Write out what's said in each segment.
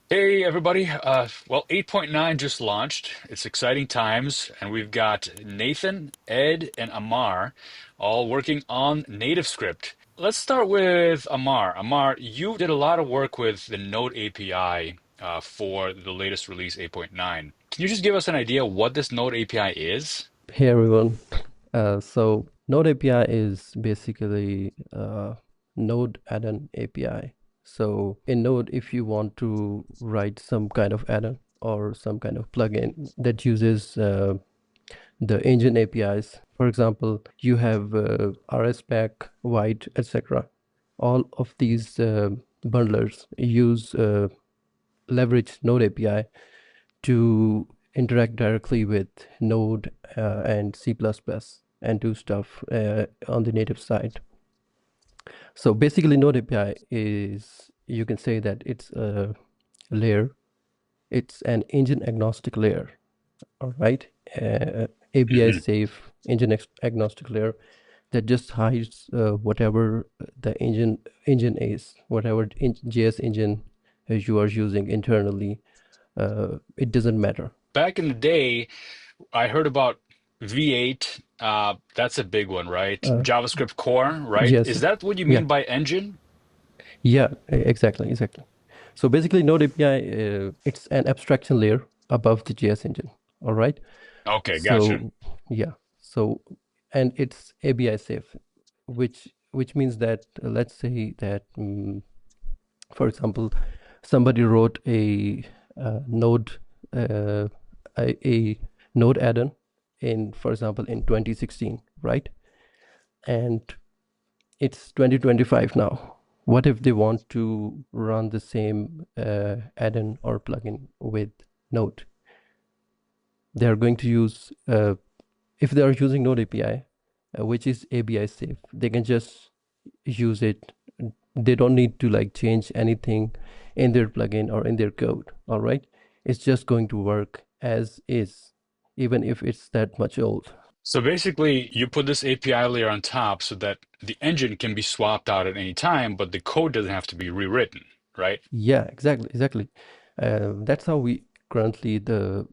Hey everybody. Well, 8.9 just launched. It's exciting times, and we've got Nathan, Ed, and Amar all working on NativeScript. Let's start with Amar. Amar, you did a lot of work with the Node API for the latest release 8.9. Can you just give us an idea what this Node API is? Hey everyone. So Node API is basically Node add-on API. So in Node, if you want to write some kind of add-on or some kind of plugin that uses the engine APIs, for example, you have RSpec, White, etc. All of these bundlers use leverage Node API to interact directly with Node and C++ and do stuff on the native side. So basically, Node API is, you can say that it's a layer. It's an engine agnostic layer, all right? ABI Hmm. safe engine agnostic layer that just hides whatever the engine is, whatever JS engine you are using internally. It doesn't matter. Back in the day, I heard about V8. That's a big one, right? Uh, JavaScript core, right? yes, Is that what you yeah. mean by engine? Yeah, exactly. So basically, Node API, it's an abstraction layer above the JS engine. All right. Okay, gotcha. So yeah. So and it's ABI safe, which means that let's say that for example, somebody wrote Node uh, a Node add-on in, for example, in 2016, right? And it's 2025 now. What if they want to run the same add-in or plugin with Node? They are going to use, if they are using Node API, which is ABI safe, they can just use it. They don't need to like change anything in their plugin or in their code. All right. It's just going to work as is, even if it's that much old. So basically, you put this API layer on top so that the engine can be swapped out at any time, but the code doesn't have to be rewritten, right? Yeah, exactly. That's how we currently the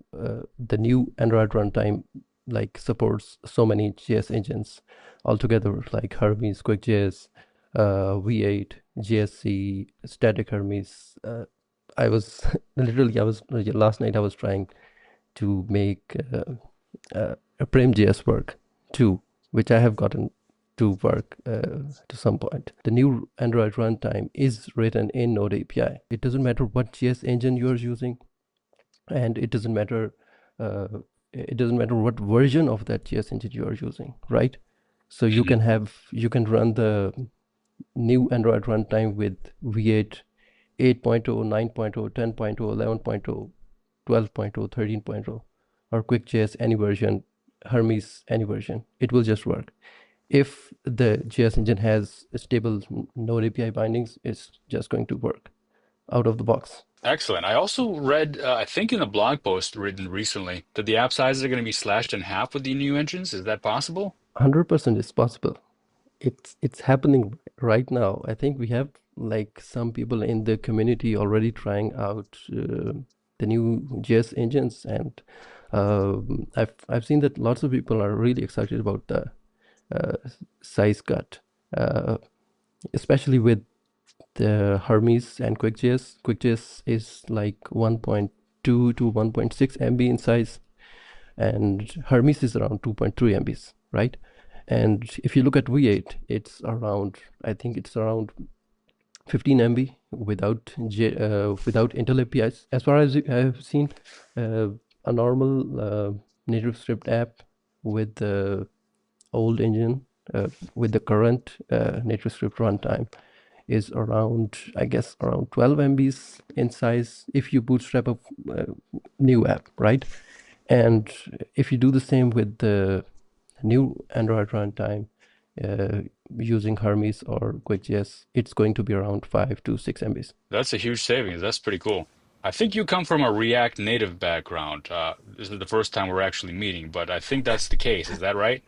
new Android runtime like supports so many JS engines altogether, like Hermes, QuickJS, V8, JSC, Static Hermes. I was literally, I was last night I was trying to make a Prem.js work too, which I have gotten to work to some point. The new Android runtime is written in Node API. It doesn't matter what JS engine you are using, and uh, it doesn't matter what version of that JS engine you are using, right? So Mhm. you can run the new Android runtime with V8, 8.0, 9.0, 10.0, 11.0, 12.0, 13.0, or QuickJS any version, Hermes any version. It will just work. If the JS engine has stable Node API bindings, it's just going to work out of the box. Excellent. I also read, I think in a blog post written recently, that the app sizes are going to be slashed in half with the new engines. Is that possible? 100% is possible. It's happening right now. I think we have like some people in the community already trying out the new JS engines, and I've seen that lots of people are really excited about the uh, size cut, uh, especially with the Hermes and QuickJS. QuickJS is like 1.2 to 1.6 MB in size, and Hermes is around 2.3 MBs, right? And if you look at V8, it's around, I think it's around 15 MB without Intel APIs. As far as I've seen, uh, a normal NativeScript app with the old engine, with the current NativeScript runtime, is around, I guess, around 12 MBs in size if you bootstrap a uh, new app, right? And if you do the same with the new Android runtime uh, using Hermes or QuickJS, it's going to be around 5 to 6 MBs. That's a huge savings. That's pretty cool. I think you come from a React Native background. This is the first time we're actually meeting, but I think that's the case. Is that right?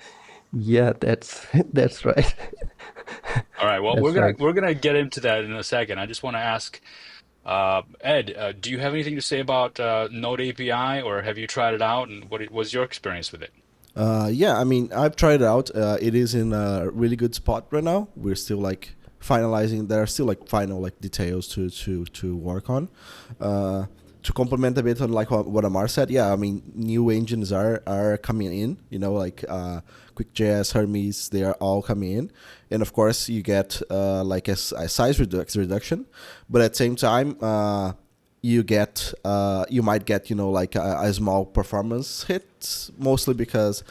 Yeah, that's that's right. All right. Well, we're That's gonna right. we're gonna get into that in a second. I just want to ask, Ed, do you have anything to say about Node API, or have you tried it out, and what was your experience with it? Yeah, I mean, I've tried it out. It is in a really good spot right now. We're still like finalizing. There are still like final like details to work on. Uh, to complement a bit on like what Amar said, yeah, I mean, new engines are coming in. You know, like QuickJS, Hermes, they are all coming in, and of course you get like a size reduction, but at the same time. You might get like a small performance hit, mostly because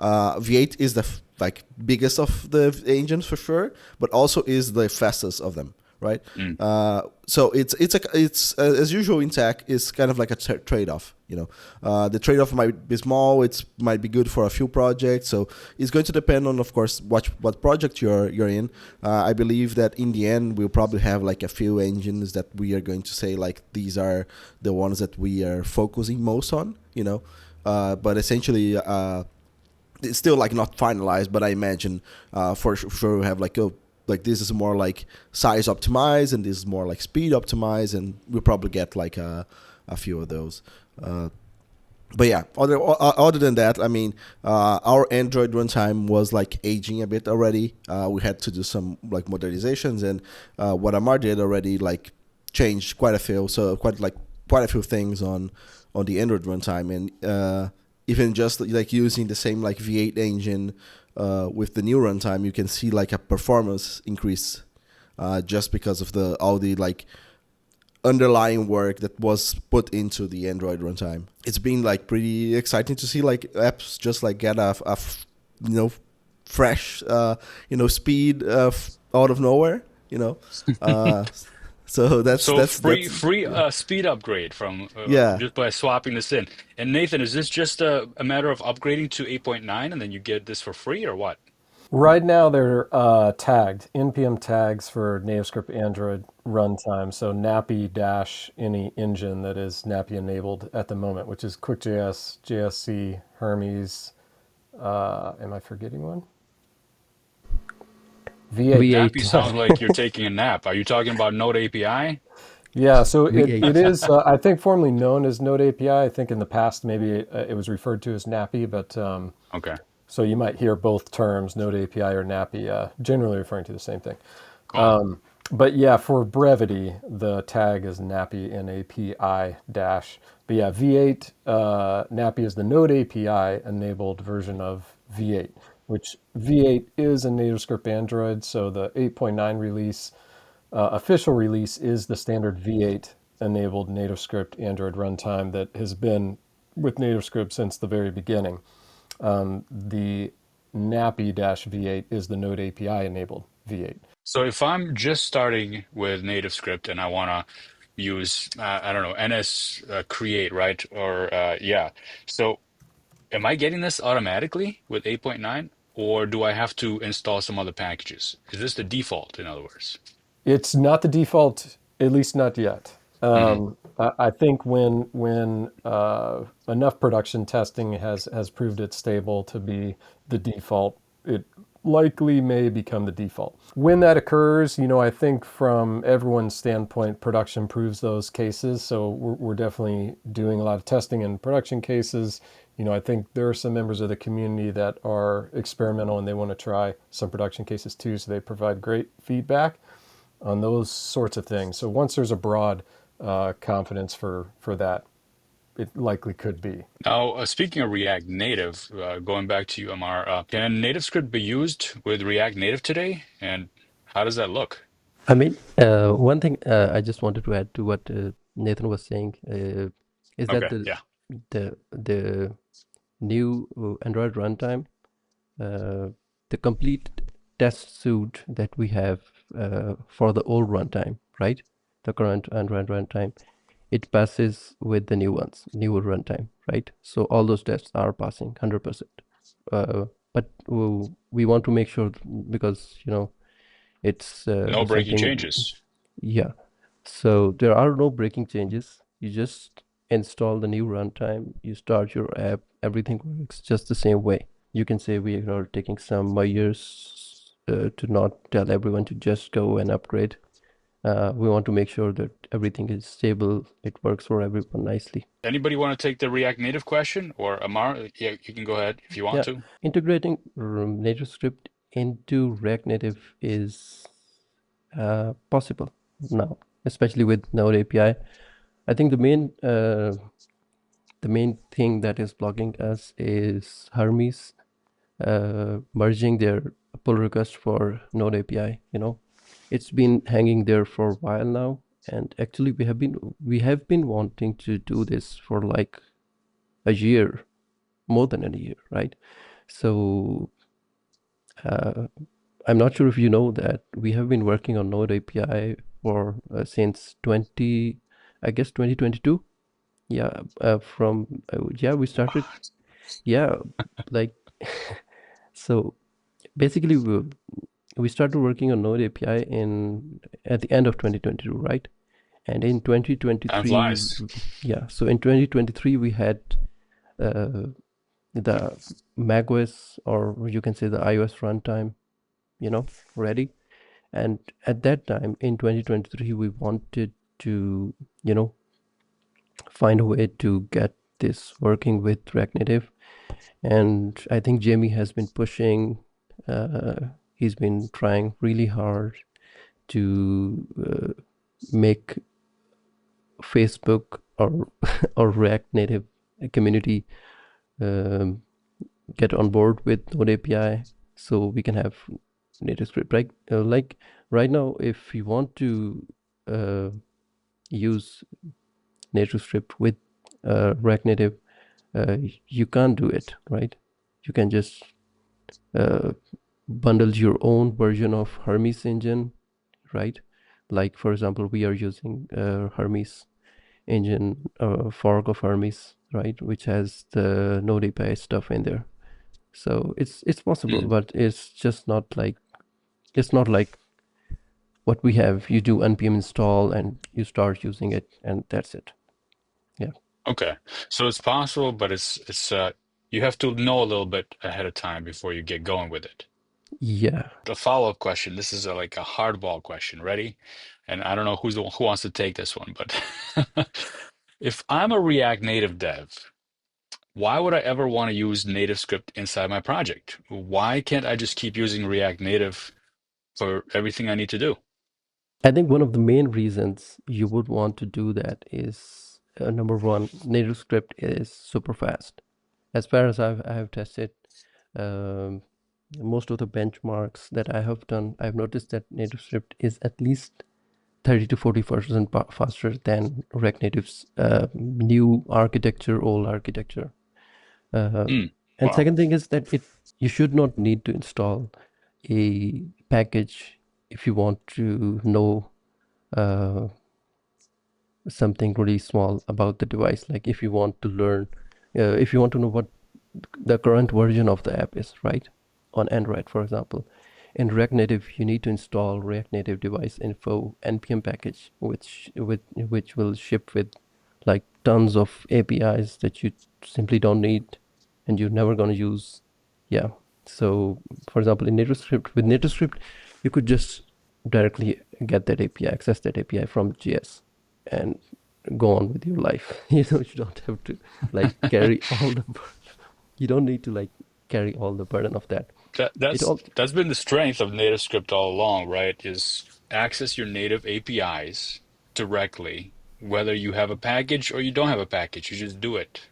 V8 is the like biggest of the engines for sure, but also is the fastest of them, right? Mm. So it's as usual in tech, is kind of like a trade-off. The trade-off might be small. It might be good for a few projects. So it's going to depend on, of course, what project you're in. I believe that in the end we'll probably have like a few engines that we are going to say like these are the ones that we are focusing most on. But essentially. It's still like not finalized, but I imagine for sure we have like this is more like size optimized and this is more like speed optimized, and we'll probably get like a few of those. Uh, but yeah, other than that, I mean, our Android runtime was like aging a bit already. We had to do some like modernizations, and what Amar did already like changed quite a few things on the Android runtime, and even just like using the same like V8 engine with the new runtime, you can see like a performance increase just because of the all the like underlying work that was put into the Android runtime. It's been like pretty exciting to see like apps just like get you know fresh speed out of nowhere. Uh, so So free that's free yeah. speed upgrade from Yeah. just by swapping this in. And Nathan, is this just a matter of upgrading to 8.9 and then you get this for free or what? Right now, they're tagged NPM tags for NativeScript Android runtime. So Nappy dash any engine that is Nappy enabled at the moment, which is QuickJS, JSC, Hermes. Am I forgetting one? V8. Nappy V8, sounds like you're taking a nap. Are you talking about Node API? Yeah, so it V8. is, I think, formerly known as Node API. I think in the past maybe it was referred to as Nappy, but Okay, so you might hear both terms, Node API or Nappy, generally referring to the same thing. cool. But yeah, for brevity, the tag is Nappy, N-A-P-I dash. But yeah, V8, Nappy is the Node API enabled version of V8, which V8 is a NativeScript Android. So the 8.9 release, official release, is the standard V8 enabled NativeScript Android runtime that has been with NativeScript since the very beginning. The Nappy-V8 is the Node API enabled V8. So if I'm just starting with NativeScript and I want to use, I don't know, NS create, right? Or yeah. So am I getting this automatically with 8.9, or do I have to install some other packages? Is this the default, in other words? It's not the default, at least not yet. Hmm. I think when enough production testing has proved it stable to be the default, it likely may become the default. When that occurs, I think from everyone's standpoint, production proves those cases. So we're definitely doing a lot of testing in production cases. I think there are some members of the community that are experimental and they want to try some production cases too. So they provide great feedback on those sorts of things. So once there's a broad confidence for that, it likely could be. Now, speaking of React Native, going back to you, Amar, can NativeScript be used with React Native today? And how does that look? I mean, one thing I just wanted to add to what Nathan was saying is that Okay, the yeah. the new Android runtime, uh, the complete test suite that we have for the old runtime, right? The current Android runtime, it passes with the newer runtime, right? So all those tests are passing 100%. But we want to make sure because it's No breaking something, changes. yeah. So there are no breaking changes. You just install the new runtime, you start your app, everything works just the same way. You can say we are taking some measures to not tell everyone to just go and upgrade. We want to make sure that everything is stable. It works for everyone nicely. Anybody want to take the React Native question? Or Amar, yeah, you can go ahead if you want Yeah, to. integrating NativeScript into React Native is possible now, especially with Node API. I think the main thing that is blocking us is Hermes merging their pull request for Node API. It's been hanging there for a while now, and actually we have been wanting to do this for like a year, more than a year, right? So I'm not sure if you know that we have been working on Node API for since 2022. Yeah, we started. Yeah, like so. Basically, we started working on Node API at the end of 2022, right? And in Time 2023, flies. yeah. So in 2023, we had uh, the macOS, or you can say the iOS runtime, ready. And at that time in 2023, we wanted to, find a way to get this working with React Native. And I think Jamie has been pushing, he's been trying really hard to make Facebook or or React Native community um, get on board with Node API, so we can have NativeScript. Right, like right now, if you want to uh, use NativeScript with React Native, you can't do it. Right, you can just uh, bundle your own version of Hermes engine, right? Like for example, we are using Hermes engine, fork of Hermes, right, which has the Node API stuff in there. So it's possible, Mm. but it's not like what we have. You do npm install and you start using it, and that's it. Yeah. Okay. So it's possible, but it's you have to know a little bit ahead of time before you get going with it. Yeah. The follow-up question, this is like a hardball question. Ready? And I don't know who wants to take this one, but if I'm a React Native dev, why would I ever want to use NativeScript inside my project? Why can't I just keep using React Native for everything I need to do? I think one of the main reasons you would want to do that is number one, NativeScript is super fast. As far as I have tested, um, most of the benchmarks that I have done, I've noticed that NativeScript is at least 30 to 40% faster than React Native's new architecture, old architecture. Mm, And wow. second thing is that you should not need to install a package if you want to know uh, something really small about the device. Like if you want to learn, if you want to know what the current version of the app is, right? On Android, for example. In React Native, you need to install React Native Device Info npm package, which will ship with like tons of APIs that you simply don't need and you're never going to use. Yeah. So, for example, in NativeScript, with NativeScript, you could just directly get that API, access that API from JS, and go on with your life. You don't have to like carry all the. You don't need to like carry all the burden of that. That It that's all. that's been the strength of NativeScript all along, right? Is access your native APIs directly, whether you have a package or you don't have a package, you just do it.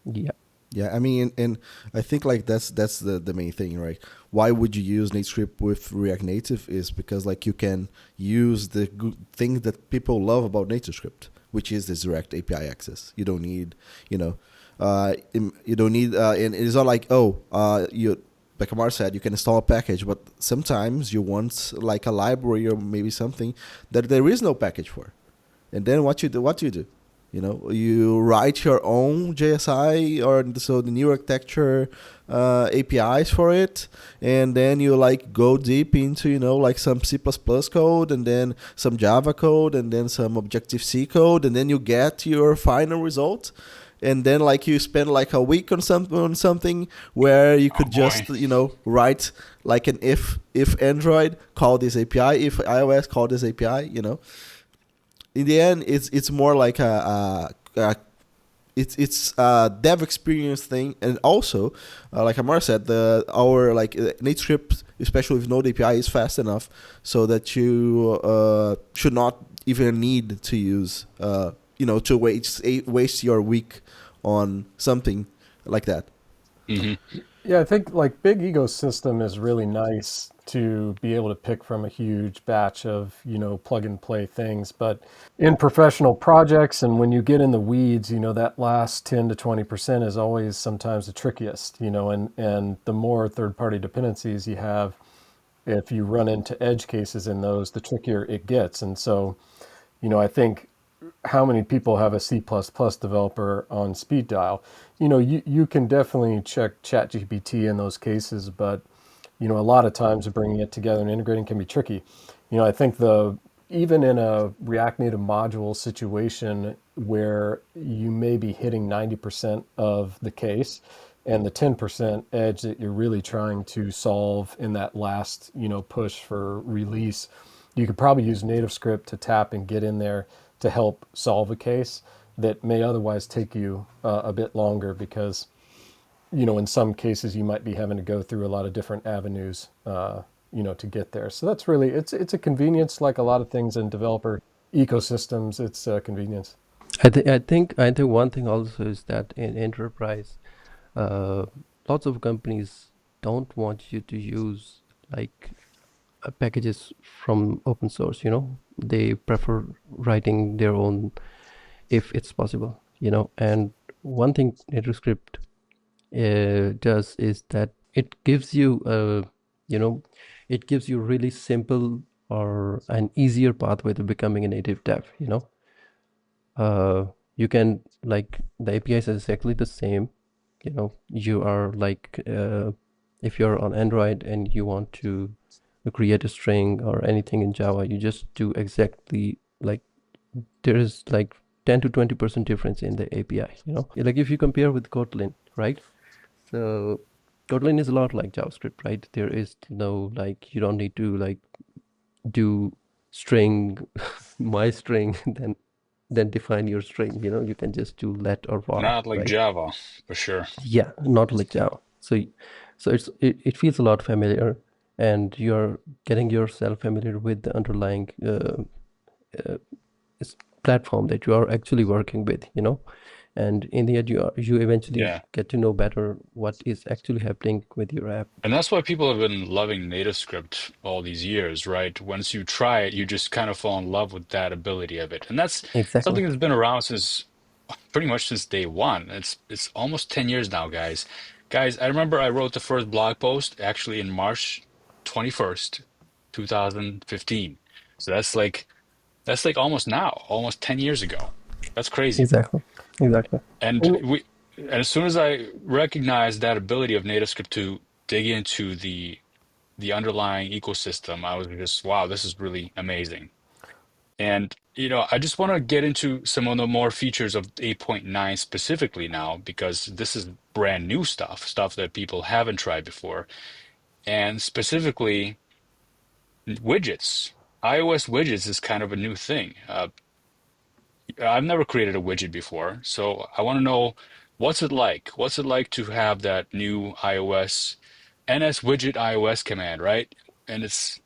Yeah. Yeah, I mean, and I think like that's the main thing, right? Why would you use NativeScript with React Native is because like you can use the good thing that people love about NativeScript, which is this direct API access. You don't need, you don't need, and it's not like you like Amar said, you can install a package, but sometimes you want like a library or maybe something that there is no package for. And then what do you do? You write your own JSI or so the new architecture APIs for it, and then you like go deep into like some C++ code, and then some Java code, and then some Objective C code, and then you get your final result. and then like you spend like a week on something where you Oh could boy. just write like an if Android call this API, if iOS call this API. In the end, it's more like it's a dev experience thing, and also like Amar said, our like NativeScript, especially with Node API, is fast enough so that you should not even need to use to waste your week on something like that. Hmm. Yeah, I think like big ecosystem is really nice to be able to pick from a huge batch of, plug and play things. But in professional projects and when you get in the weeds, that last 10 to 20% is always sometimes the trickiest, and the more third-party dependencies you have, if you run into edge cases in those, the trickier it gets. And so, I think how many people have a C++ developer on speed dial? You can definitely check ChatGPT in those cases, but a lot of times bringing it together and integrating can be tricky. I think even in a React Native module situation where you may be hitting 90% of the case and the 10% edge that you're really trying to solve in that last, push for release, you could probably use NativeScript to tap and get in there to help solve a case that may otherwise take you a bit longer because in some cases you might be having to go through a lot of different avenues, to get there. So that's really, it's a convenience, like a lot of things in developer ecosystems. It's a convenience. I think one thing also is that in enterprise, uh, lots of companies don't want you to use like packages from open source. They prefer writing their own if it's possible. And one thing NativeScript does is that it gives you it gives you really simple or an easier pathway to becoming a native dev. You can like the APIs is exactly the same. You are like if you're on Android and you want to create a string or anything in Java, you just do exactly like there is like 10 to 20% difference in the API. Like if you compare with Kotlin, right? So Kotlin is a lot like JavaScript, right? There is no like you don't need to like do string my string then define your string. You can just do let or var, Not like right? Java, for sure. Yeah, not like Java. So it feels a lot familiar, and you're getting yourself familiar with the underlying uh, platform that you are actually working with. And in the end, you eventually Yeah. get to know better what is actually happening with your app. And that's why people have been loving NativeScript all these years, right? Once you try it, you just kind of fall in love with that ability of it. And that's Exactly. something that's been around since pretty much since day one. It's almost 10 years now, guys. Guys, I remember I wrote the first blog post actually in March 21st, 2015. So that's like almost now, almost 10 years ago. That's crazy. Exactly. Exactly. And And as soon as I recognized that ability of NativeScript to dig into the underlying ecosystem, I was just, wow, this is really amazing. And I just want to get into some of the more features of 8.9 specifically now, because this is brand new stuff that people haven't tried before. And specifically, widgets. iOS widgets is kind of a new thing. I've never created a widget before, so I want to know what's it like? What's it like to have that new iOS NS widget iOS command, right? And it's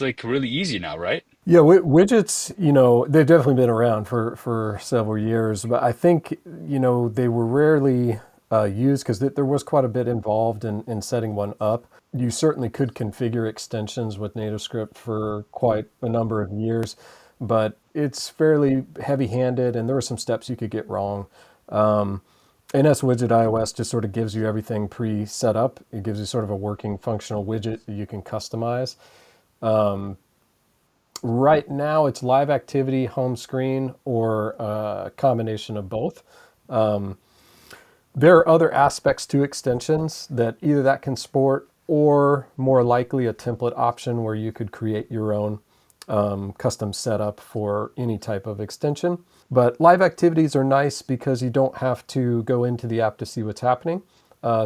like really easy now, right? yeah, widgets, they've definitely been around for several years, but I think, they were rarely used because there was quite a bit involved in setting one up. You certainly could configure extensions with NativeScript for quite a number of years, but it's fairly heavy-handed, and there were some steps you could get wrong. NS Widget iOS just sort of gives you everything pre-set up. It gives you sort of a working functional widget that you can customize. Right now, it's live activity, home screen, or a combination of both. There are other aspects to extensions that either that can support or more likely a template option where you could create your own. custom setup for any type of extension. But live activities are nice because you don't have to go into the app to see what's happening.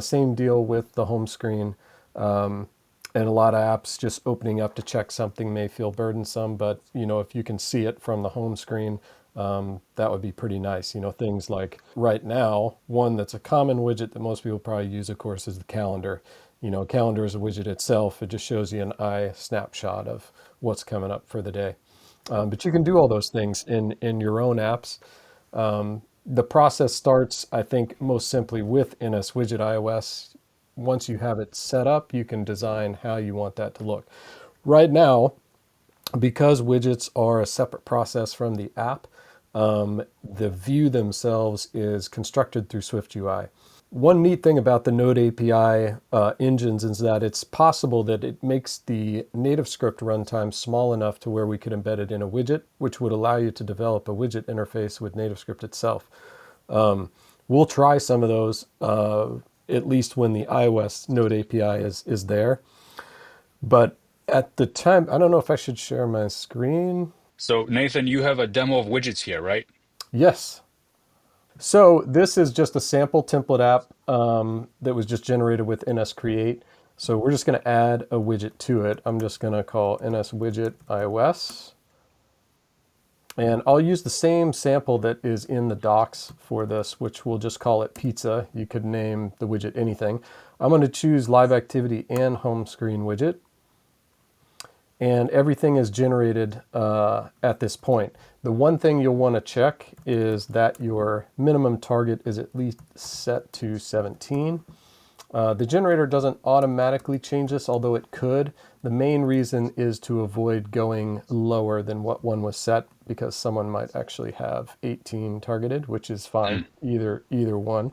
Same deal with the home screen. And a lot of apps just opening up to check something may feel burdensome, but if you can see it from the home screen, that would be pretty nice. Things like right now, one that's a common widget that most people probably use, of course, is the calendar. Calendar is a widget itself. It just shows you an eye snapshot of what's coming up for the day. But you can do all those things in your own apps. The process starts, I think, most simply with NS Widget iOS. Once you have it set up, you can design how you want that to look. Right now, because widgets are a separate process from the app, the view themselves is constructed through SwiftUI. One neat thing about the Node API engines is that it's possible that it makes the NativeScript runtime small enough to where we could embed it in a widget, which would allow you to develop a widget interface with NativeScript itself. We'll try some of those, at least when the iOS Node API is there. But at the time, I don't know if I should share my screen. So Nathan, you have a demo of widgets here, right? Yes. So this is just a sample template app that was just generated with NS Create. So we're just going to add a widget to it. I'm just going to call NS Widget iOS. And I'll use the same sample that is in the docs for this, which we'll just call it pizza. You could name the widget anything. I'm going to choose live activity and home screen widget. And everything is generated at this point. The one thing you'll want to check is that your minimum target is at least set to 17. The generator doesn't automatically change this, although it could. The main reason is to avoid going lower than what one was set, because someone might actually have 18 targeted, which is fine, either one.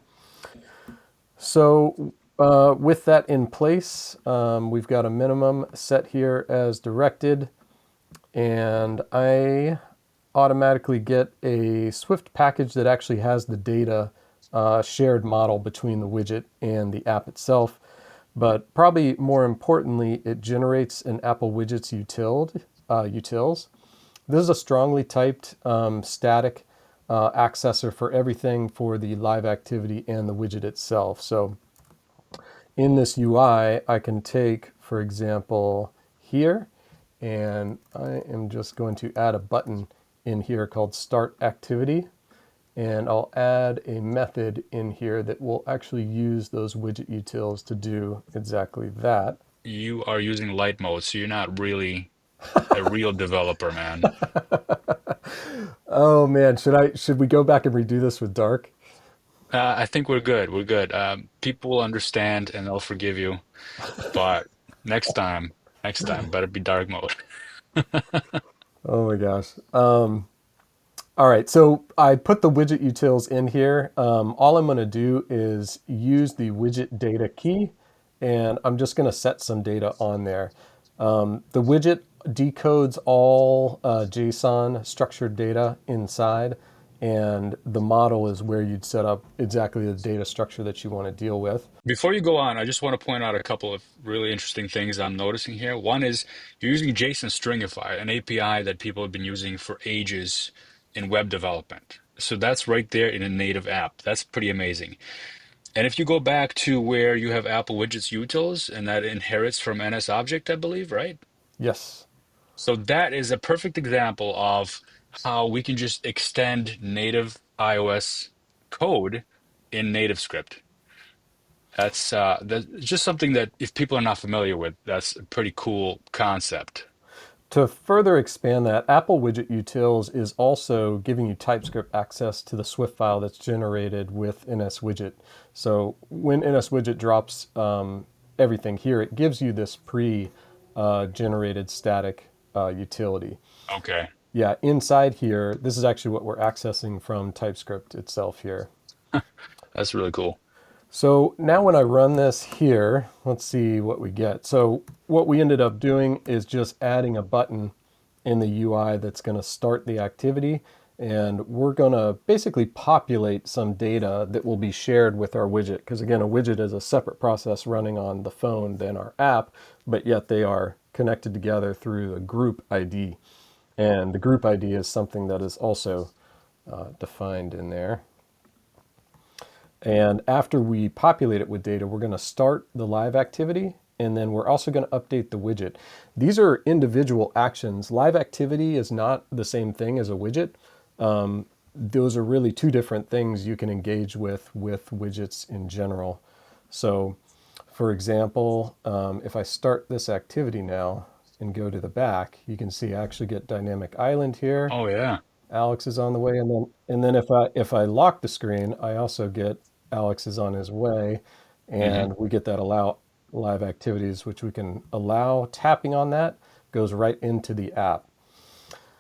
So with that in place, we've got a minimum set here as directed, and I automatically get a Swift package that actually has the data shared model between the widget and the app itself. But probably more importantly, it generates an Apple Widgets utils. This is a strongly typed static accessor for everything for the live activity and the widget itself. So in this UI, I can take, for example, here, and I am just going to add a button in here called Start Activity. And I'll add a method in here that will actually use those widget utils to do exactly that. You are using light mode, so you're not really a real developer, man. Oh man, should we go back and redo this with dark? I think we're good. We're good. People will understand and they'll forgive you. But next time, better be dark mode. Oh my gosh. All right, so I put the widget utils in here. All I'm going to do is use the widget data key, and I'm just going to set some data on there. The widget decodes all JSON structured data inside, and the model is where you'd set up exactly the data structure that you want to deal with. Before you go on, I just want to point out a couple of really interesting things I'm noticing here. One is you're using JSON Stringify, an API that people have been using for ages in web development. So that's right there in a native app. That's pretty amazing. And if you go back to where you have Apple Widgets utils, and that inherits from NS Object, I believe, right? Yes. So that is a perfect example of how we can just extend native iOS code in NativeScript. That's just something that if people are not familiar with, that's a pretty cool concept. To further expand that, Apple Widget Utils is also giving you TypeScript access to the Swift file that's generated with NS Widget. So when NS Widget drops everything here, it gives you this pre-generated static utility. Okay, Yeah, inside here, this is actually what we're accessing from TypeScript itself here. that's really cool. So now when I run this here, let's see what we get. So what we ended up doing is just adding a button in the UI that's going to start the activity. And we're going to basically populate some data that will be shared with our widget. Because again, a widget is a separate process running on the phone than our app, but yet they are connected together through a group ID. And the group ID is something that is also defined in there. And after we populate it with data, we're going to start the live activity, and then we're also going to update the widget. These are individual actions. Live activity is not the same thing as a widget. Those are really two different things you can engage with widgets in general. So, for example, if I start this activity now and go to the back, you can see I actually get dynamic island here. Oh yeah. Alex is on the way, and then if I lock the screen, I also get Alex is on his way, Hmm. and we get that allow live activities, which we can allow. Tapping on that goes right into the app.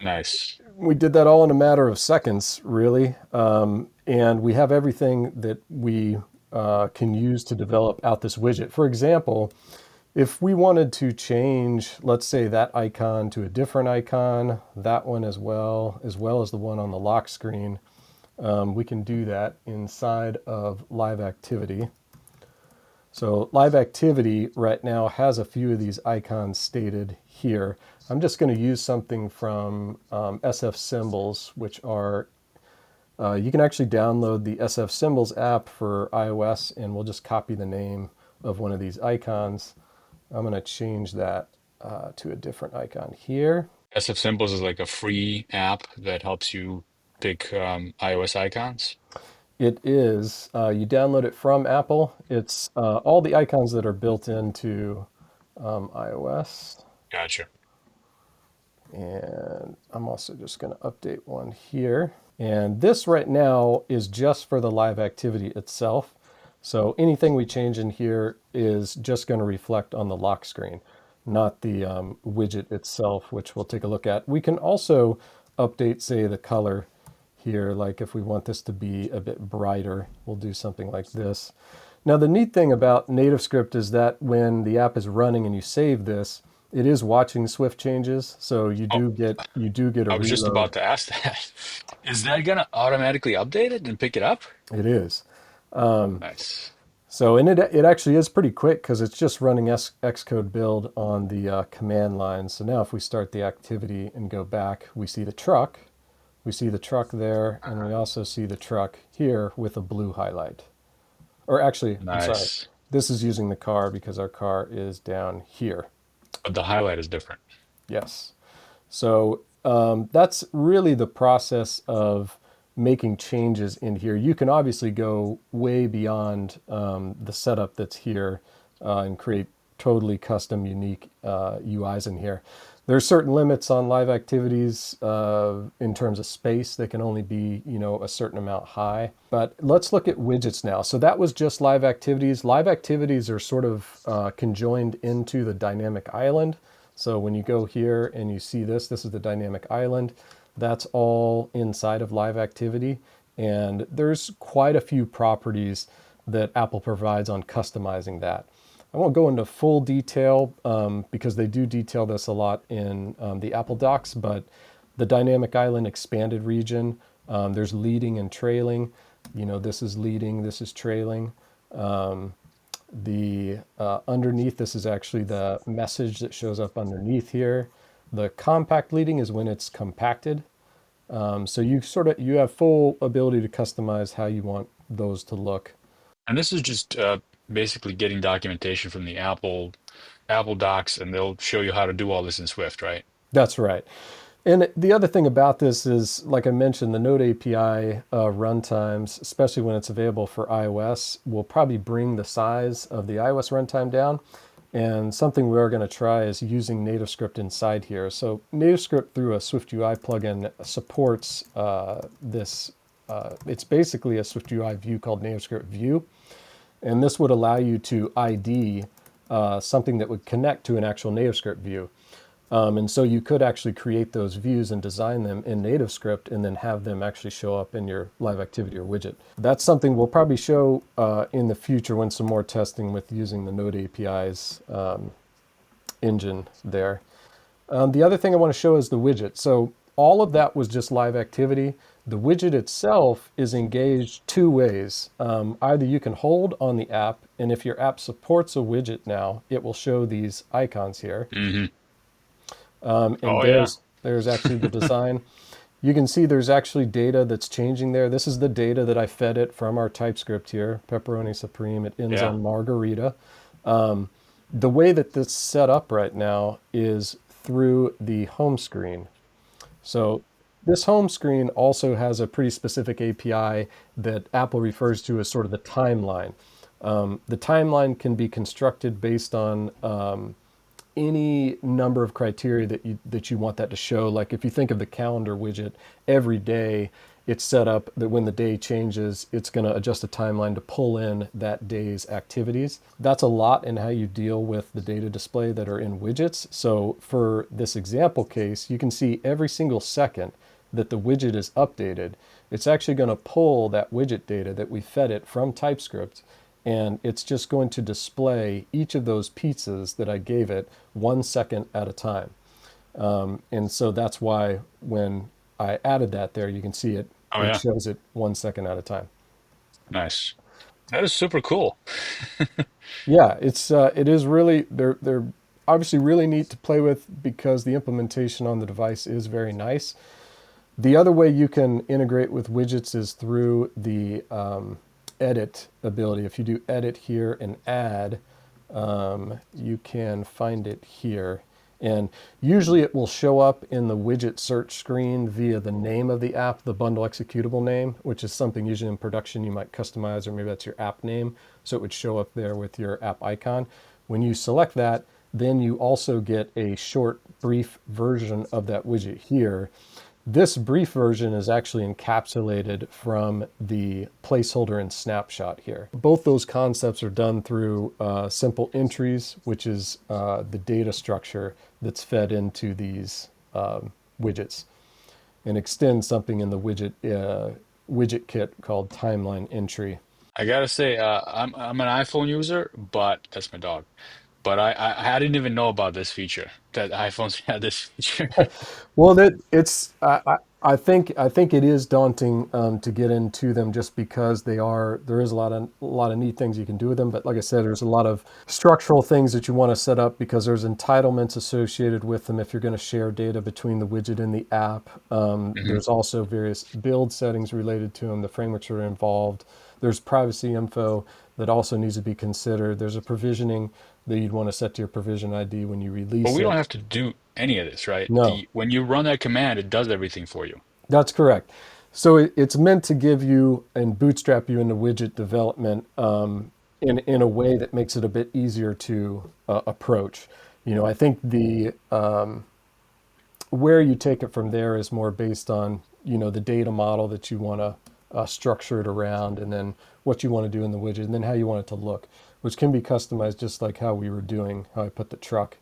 Nice. We did that all in a matter of seconds, really, and we have everything that we can use to develop out this widget. For example, if we wanted to change, let's say, that icon to a different icon, that one as well as the one on the lock screen, we can do that inside of live activity. So live activity right now has a few of these icons stated here. I'm just going to use something from SF Symbols, which are, you can actually download the SF Symbols app for iOS, and we'll just copy the name of one of these icons. I'm going to change that to a different icon here. SF Symbols is like a free app that helps you pick iOS icons. It is, you download it from Apple. It's all the icons that are built into iOS. Gotcha. And I'm also just going to update one here. And this right now is just for the live activity itself. So anything we change in here is just going to reflect on the lock screen, not the widget itself, which we'll take a look at. We can also update, say, the color here. Like if we want this to be a bit brighter, we'll do something like this. Now, the neat thing about NativeScript is that when the app is running and you save this, it is watching Swift changes, so you Oh, do get a I was just reload. about to ask that. Is that gonna automatically update it and pick it up? It is. Nice. So, and it actually is pretty quick because it's just running Xcode build on the command line. So now if we start the activity and go back, we see the truck. We see the truck there, and we also see the truck here with a blue highlight. Or actually, I'm sorry. Nice. This is using the car because our car is down here. But the highlight is different. Yes. So that's really the process of making changes in here. You can obviously go way beyond the setup that's here and create totally custom, unique UIs in here. There are certain limits on live activities in terms of space. They can only be, a certain amount high. But let's look at widgets now. So that was just live activities. Live activities are sort of conjoined into the dynamic island. So when you go here and you see this is the dynamic island. That's all inside of live activity. And there's quite a few properties that Apple provides on customizing that. I won't go into full detail because they do detail this a lot in the Apple docs, but the dynamic island expanded region, there's leading and trailing. This is leading, this is trailing. The underneath, this is actually the message that shows up underneath here. The compact leading is when it's compacted. So you have full ability to customize how you want those to look. And this is just basically getting documentation from the Apple docs, and they'll show you how to do all this in Swift, right? That's right. And the other thing about this is, like I mentioned, the Node API runtimes, especially when it's available for iOS, will probably bring the size of the iOS runtime down. And something we are going to try is using NativeScript inside here. So NativeScript through a SwiftUI plugin supports this. It's basically a SwiftUI view called NativeScript View. And this would allow you to ID something that would connect to an actual NativeScript view. And so you could actually create those views and design them in NativeScript and then have them actually show up in your live activity or widget. That's something we'll probably show in the future when some more testing with using the Node API's engine there. The other thing I want to show is the widget. So all of that was just live activity. The widget itself is engaged two ways. Either you can hold on the app, and if your app supports a widget now, it will show these icons here. Hmm. And Oh yeah. There's actually the design. You can see there's actually data that's changing there. This is the data that I fed it from our TypeScript here, pepperoni supreme. It ends Yeah. on margarita. The way that this is set up right now is through the home screen. So this home screen also has a pretty specific API that Apple refers to as sort of the timeline. The timeline can be constructed based on any number of criteria that you want that to show. Like if you think of the calendar widget, every day it's set up that when the day changes, it's going to adjust a timeline to pull in that day's activities. That's a lot in how you deal with the data display that are in widgets. So for this example case, you can see every single second that the widget is updated, it's actually going to pull that widget data that we fed it from TypeScript, and it's just going to display each of those pizzas that I gave it 1 second at a time. And so that's why when I added that there, you can see it, Oh it yeah. shows it 1 second at a time. Nice. That is super cool. Yeah, it is really, they're obviously really neat to play with because the implementation on the device is very nice. The other way you can integrate with widgets is through the edit ability. If you do edit here and add, you can find it here. And usually it will show up in the widget search screen via the name of the app, the bundle executable name, which is something usually in production you might customize, or maybe that's your app name. So it would show up there with your app icon. When you select that, then you also get a short, brief version of that widget here. This brief version is actually encapsulated from the placeholder and snapshot here. Both those concepts are done through simple entries, which is the data structure that's fed into these widgets, and extends something in the widget kit called timeline entry. I gotta say, I'm an iPhone user, but that's my dog. But I didn't even know about this feature that iPhones had this feature. Well, that it's I think it is daunting to get into them just because there is a lot of neat things you can do with them. But like I said, there's a lot of structural things that you want to set up because there's entitlements associated with them if you're going to share data between the widget and the app. Hmm. There's also various build settings related to them, the frameworks that are involved. There's privacy info that also needs to be considered. There's a provisioning that you'd want to set to your provision ID when you But release we don't it. have to do any of this, right? No, The when you run that command, it does everything for you. that's correct. So it's meant to give you and bootstrap you into widget development in a way that makes it a bit easier to approach. I think the where you take it from there is more based on the data model that you want to structure it around, and then what you want to do in the widget, and then how you want it to look, which can be customized just like how we were doing, how I put the truck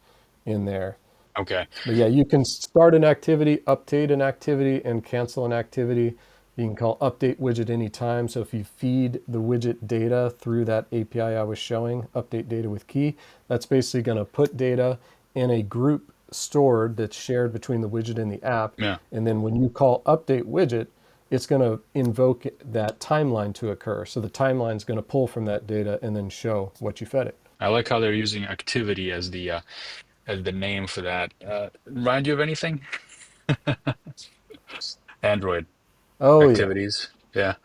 in there. Okay. But yeah, you can start an activity, update an activity, and cancel an activity. You can call update widget anytime. So if you feed the widget data through that API I was showing, update data with key, that's basically going to put data in a group stored that's shared between the widget and the app. Yeah. And then when you call update widget, it's going to invoke that timeline to occur. So the timeline is going to pull from that data and then show what you fed it. I like how they're using activity as the name for that. Remind you of anything? Android Oh yeah. activities. Yeah.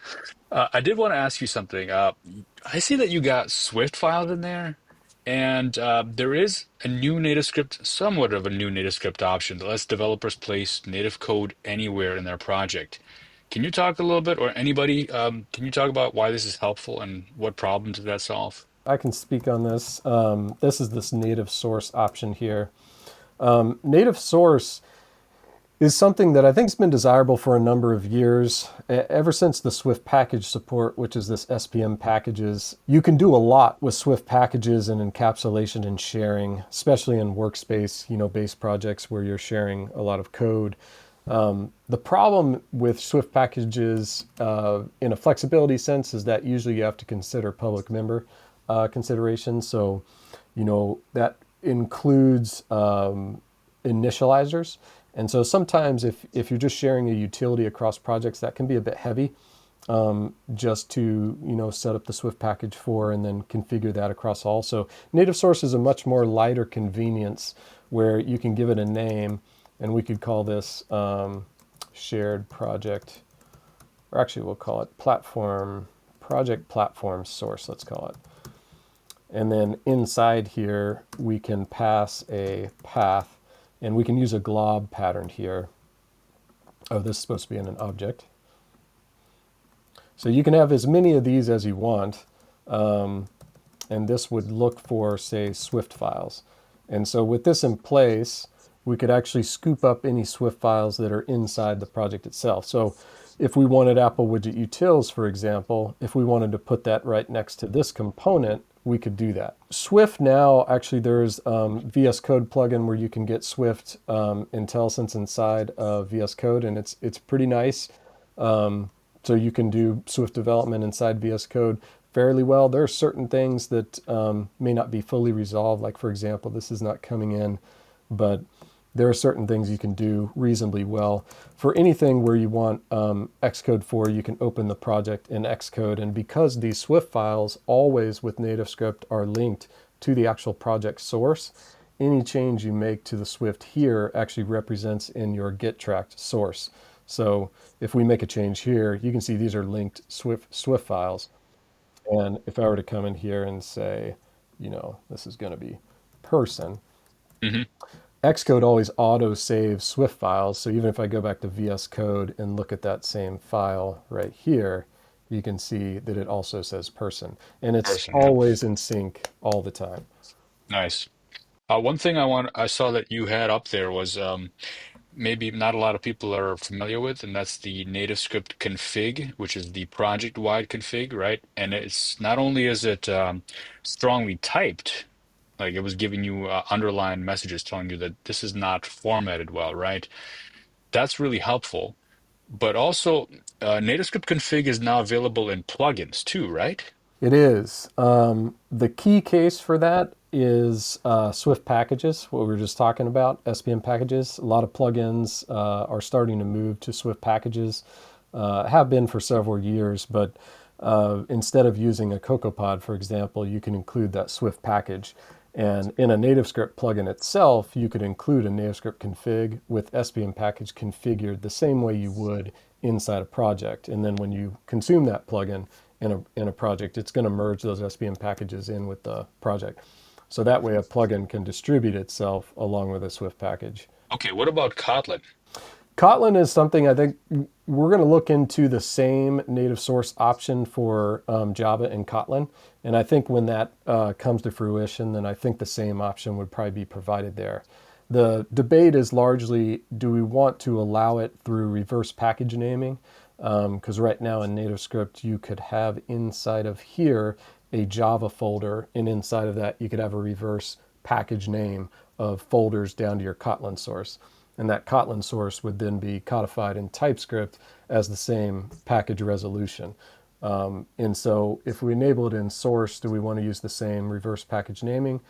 I did want to ask you something. I see that you got Swift files in there, and there is a new NativeScript, somewhat of a new NativeScript option that lets developers place native code anywhere in their project. Can you talk a little bit, or anybody, can you talk about why this is helpful and what problems does that solve? I can speak on this. This is this native source option here. Native source is something that I think has been desirable for a number of years. Ever since the Swift package support, which is this SPM packages, you can do a lot with Swift packages and encapsulation and sharing, especially in workspace, based projects where you're sharing a lot of code. The problem with Swift packages in a flexibility sense is that usually you have to consider public member considerations. So, that includes initializers. And so sometimes if you're just sharing a utility across projects, that can be a bit heavy just to, set up the Swift package for and then configure that across all. So NativeSource is a much more lighter convenience where you can give it a name And we could call this shared project, or actually we'll call it project platform source, let's call it. And then inside here, we can pass a path, and we can use a glob pattern here. Oh, this is supposed to be in an object. So you can have as many of these as you want. And this would look for, say, Swift files. And so with this in place, we could actually scoop up any Swift files that are inside the project itself. So if we wanted Apple Widget Utils, for example, if we wanted to put that right next to this component, we could do that. Swift now, actually there's VS Code plugin where you can get Swift IntelliSense inside of VS Code, and it's pretty nice. So you can do Swift development inside VS Code fairly well. There are certain things that may not be fully resolved. Like, for example, this is not coming in, but there are certain things you can do reasonably well. For anything where you want Xcode for, you can open the project in Xcode. And because these Swift files always with NativeScript are linked to the actual project source, any change you make to the Swift here actually represents in your Git tracked source. So if we make a change here, you can see these are linked Swift files. And if I were to come in here and say, this is going to be person, Hmm. Xcode always auto saves Swift files. So even if I go back to VS Code and look at that same file right here, you can see that it also says person. And it's Person, yeah. always in sync all the time. Nice. One thing I saw that you had up there was maybe not a lot of people are familiar with, and that's the NativeScript config, which is the project-wide config, right? And it's not only is it strongly typed, like it was giving you underlined messages telling you that this is not formatted well, right? That's really helpful. But also, NativeScript config is now available in plugins too, right? It is. The key case for that is Swift packages, what we were just talking about, SPM packages. A lot of plugins are starting to move to Swift packages, have been for several years, but instead of using a CocoaPod, for example, you can include that Swift package. And in a NativeScript plugin itself, you could include a NativeScript config with SPM package configured the same way you would inside a project. And then when you consume that plugin in a project, it's going to merge those SPM packages in with the project. So that way a plugin can distribute itself along with a Swift package. Okay, what about Kotlin? Kotlin is something I think we're going to look into the same NativeSource option for Java and Kotlin. And I think when that comes to fruition, then I think the same option would probably be provided there. The debate is largely, do we want to allow it through reverse package naming? Because right now in NativeScript, you could have inside of here a Java folder, and inside of that, you could have a reverse package name of folders down to your Kotlin source. And that Kotlin source would then be codified in TypeScript as the same package resolution. And so if we enable it in source, do we want to use the same reverse package naming?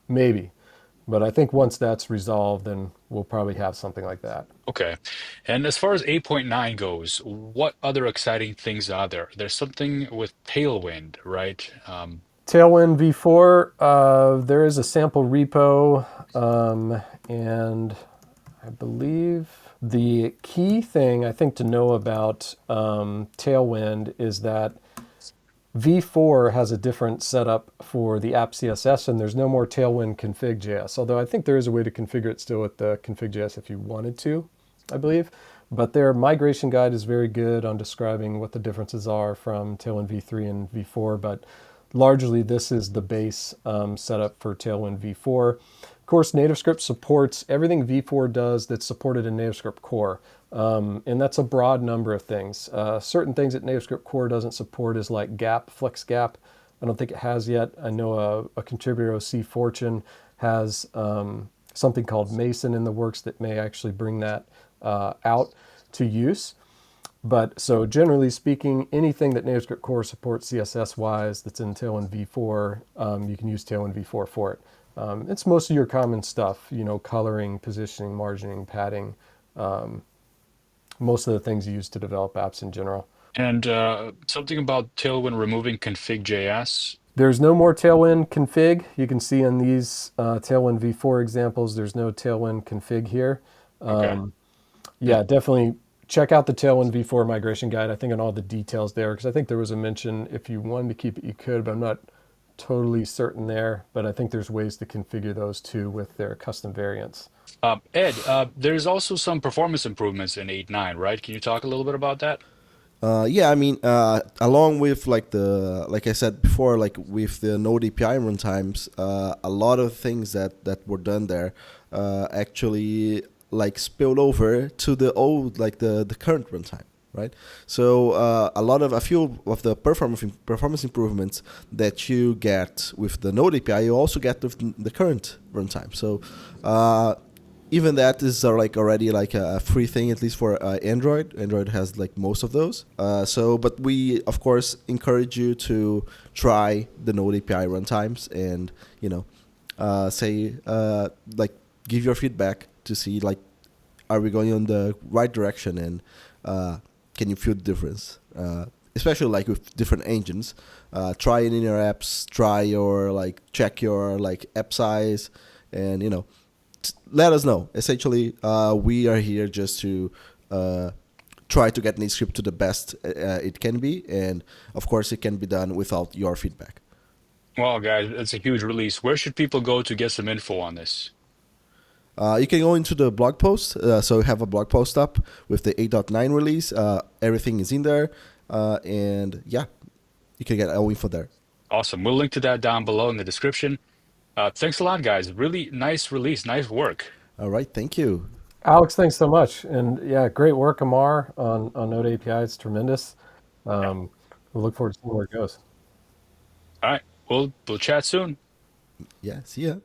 Maybe. But I think once that's resolved, then we'll probably have something like that. Okay. And as far as 8.9 goes, what other exciting things are there? There's something with Tailwind, right? Tailwind v4, there is a sample repo, and I believe the key thing I think to know about Tailwind is that v4 has a different setup for the app CSS, and there's no more Tailwind config.js, although I think there is a way to configure it still with the config.js if you wanted to, I believe. But their migration guide is very good on describing what the differences are from Tailwind v3 and v4, but largely this is the base setup for Tailwind v4. Of course, NativeScript supports everything v4 does that's supported in NativeScript Core. And that's a broad number of things. Certain things that NativeScript Core doesn't support is like gap, flex gap. I don't think it has yet. I know a contributor, C Fortune, has something called Mason in the works that may actually bring that out to use. But so generally speaking, anything that NativeScript Core supports CSS-wise that's in Tailwind v4, you can use Tailwind v4 for it. It's most of your common stuff, coloring, positioning, margining, padding, most of the things you use to develop apps in general. And something about Tailwind removing config.js. There's no more Tailwind config. You can see in these Tailwind v4 examples, there's no Tailwind config here. Okay. Yeah, definitely check out the Tailwind v4 migration guide. I think on all the details there, because I think there was a mention if you wanted to keep it, you could, but I'm not totally certain there. But I think there's ways to configure those too with their custom variants. Ed, there's also some performance improvements in 8.9, right? Can you talk a little bit about that? Yeah, I mean, along with like I said before, like with the Node API runtimes, a lot of things that were done there, actually like spilled over to the old, like the current runtime, right? So a few of the performance improvements that you get with the Node API, you also get with the current runtime. So even that is like already like a free thing, at least for Android. Android has like most of those. But we of course encourage you to try the Node API runtimes and like give your feedback to see like are we going in the right direction and can you feel the difference? Especially like with different engines, try it in your apps. Try your like check your like app size, and let us know. Essentially, we are here just to try to get NativeScript to the best it can be, and of course, it can be done without your feedback. Well, guys, it's a huge release. Where should people go to get some info on this? You can go into the blog post. So we have a blog post up with the 8.9 release. Everything is in there, and yeah, you can get all info there. Awesome. We'll link to that down below in the description. Thanks a lot, guys. Really nice release. Nice work. All right, thank you. Alex, thanks so much. And yeah, great work, Amar, on Node API. It's tremendous. Yeah. We look forward to seeing where it goes. All right. We'll chat soon. Yeah, see ya.